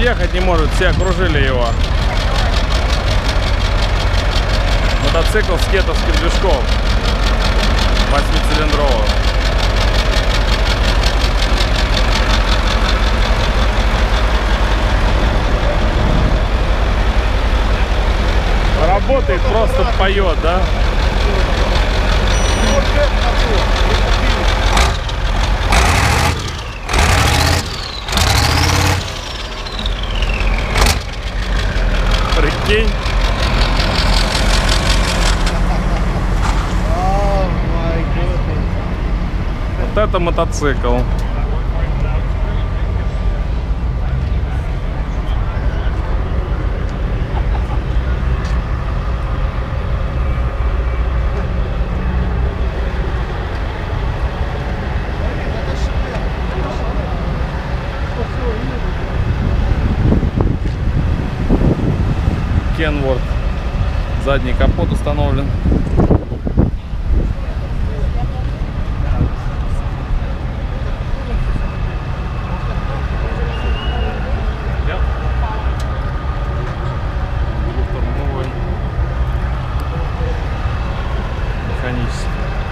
ехать не может, все окружили его. Мотоцикл с кетовским движком 8-цилиндровым. Работает, просто поет, да? Прикинь. Вот это мотоцикл. Kenworth. Задний капот установлен. Механический.